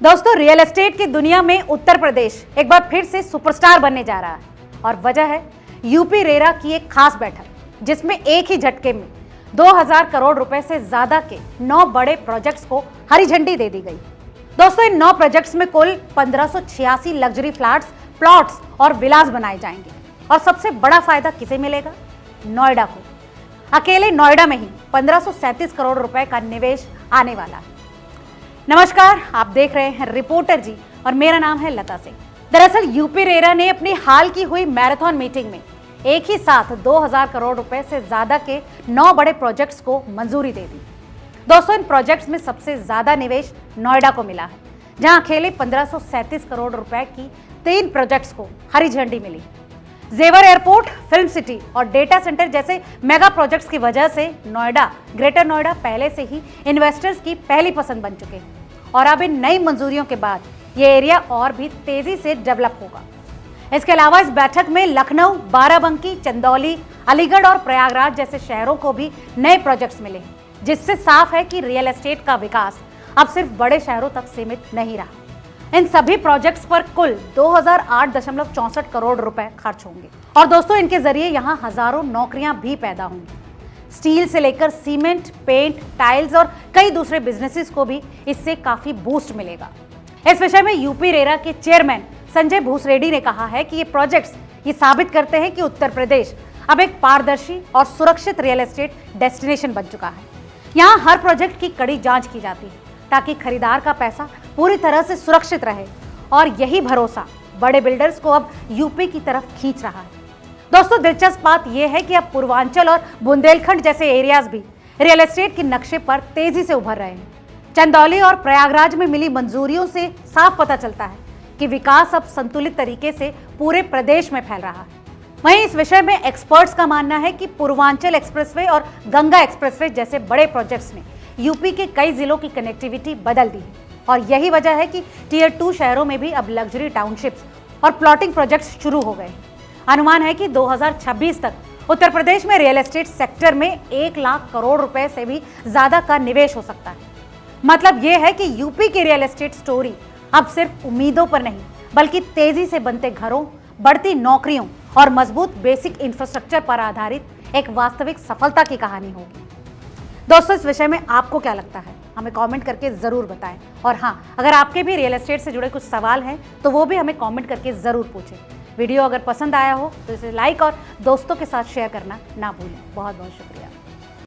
दोस्तों, real estate की दुनिया में उत्तर प्रदेश एक बार फिर से सुपरस्टार बनने जा रहा है और वजह है यूपी रेरा की एक खास बैठक जिसमें एक ही झटके में 2000 करोड़ रुपए से ज्यादा के 9 बड़े प्रोजेक्ट्स को हरी झंडी दे दी गई। दोस्तों, इन 9 प्रोजेक्ट्स में कुल 1586 लग्जरी फ्लैट्स, प्लॉट्स और विलास बनाए जाएंगे और सबसे बड़ा फायदा किसे मिलेगा? नोएडा को। अकेले नोएडा में ही 1537 करोड़ रुपए का निवेश आने वाला है। नमस्कार, आप देख रहे हैं रिपोर्टर जी और मेरा नाम है लता सिंह। दरअसल यूपी रेरा ने अपनी हाल की हुई मैराथन मीटिंग में एक ही साथ 2000 करोड़ रुपए से ज्यादा के 9 बड़े प्रोजेक्ट्स को मंजूरी दे दी। दोस्तों, इन प्रोजेक्ट्स में सबसे ज्यादा निवेश नोएडा को मिला है, जहां अकेले 1537 करोड़ रुपए की 3 प्रोजेक्ट्स को हरी झंडी मिली। जेवर एयरपोर्ट, फिल्म सिटी और डेटा सेंटर जैसे मेगा प्रोजेक्ट्स की वजह से नोएडा, ग्रेटर नोएडा पहले से ही इन्वेस्टर्स की पहली पसंद बन चुके हैं और अब इन नई मंजूरियों के बाद ये एरिया और भी तेजी से डेवलप होगा। इसके अलावा इस बैठक में लखनऊ, बाराबंकी, चंदौली, अलीगढ़ और प्रयागराज जैसे शहरों को भी नए प्रोजेक्ट्स मिले, जिससे साफ है कि रियल एस्टेट का विकास अब सिर्फ बड़े शहरों तक सीमित नहीं रहा। इन सभी प्रोजेक्ट्स पर कुल 2008.64 करोड़ रुपए खर्च होंगे और दोस्तों, इनके जरिए यहाँ हजारों नौकरियां भी पैदा होंगी। स्टील से लेकर सीमेंट, पेंट, टाइल्स और कई दूसरे बिजनेसेस को भी इससे काफी बूस्ट मिलेगा। इस विषय में यूपी रेरा के चेयरमैन संजय भूसरेड्डी ने कहा है कि ये प्रोजेक्ट्स ये साबित करते हैं कि उत्तर प्रदेश अब एक पारदर्शी और सुरक्षित रियल एस्टेट डेस्टिनेशन बन चुका है। यहाँ हर प्रोजेक्ट की कड़ी जांच की जाती है ताकि खरीदार का पैसा पूरी तरह से सुरक्षित रहे और यही भरोसा बड़े बिल्डर्स को अब यूपी की तरफ खींच रहा है। दोस्तों, दिलचस्प बात यह है कि अब पूर्वांचल और बुंदेलखंड जैसे एरियाज भी रियल एस्टेट के नक्शे पर तेजी से उभर रहे हैं। चंदौली और प्रयागराज में मिली मंजूरियों से साफ पता चलता है कि विकास अब संतुलित तरीके से पूरे प्रदेश में फैल रहा है। वहीं इस विषय में एक्सपर्ट्स का मानना है कि पूर्वांचल एक्सप्रेसवे और गंगा एक्सप्रेसवे जैसे बड़े प्रोजेक्ट्स ने यूपी के कई जिलों की कनेक्टिविटी बदल दी है और यही वजह है कि टियर 2 शहरों में भी अब लग्जरी टाउनशिप्स और प्लॉटिंग प्रोजेक्ट्स शुरू हो गए। अनुमान है कि 2026 तक उत्तर प्रदेश में रियल एस्टेट सेक्टर में 1 लाख करोड़ रुपए से भी ज्यादा का निवेश हो सकता है। मतलब यह है कि यूपी की रियल एस्टेट स्टोरी अब सिर्फ उम्मीदों पर नहीं बल्कि तेजी से बनते घरों, बढ़ती नौकरियों और मजबूत बेसिक इंफ्रास्ट्रक्चर पर आधारित एक वास्तविक सफलता की कहानी होगी। दोस्तों, इस विषय में आपको क्या लगता है? हमें कमेंट करके ज़रूर बताएं और हाँ, अगर आपके भी रियल एस्टेट से जुड़े कुछ सवाल हैं तो वो भी हमें कमेंट करके ज़रूर पूछें। वीडियो अगर पसंद आया हो तो इसे लाइक और दोस्तों के साथ शेयर करना ना भूलें। बहुत बहुत शुक्रिया।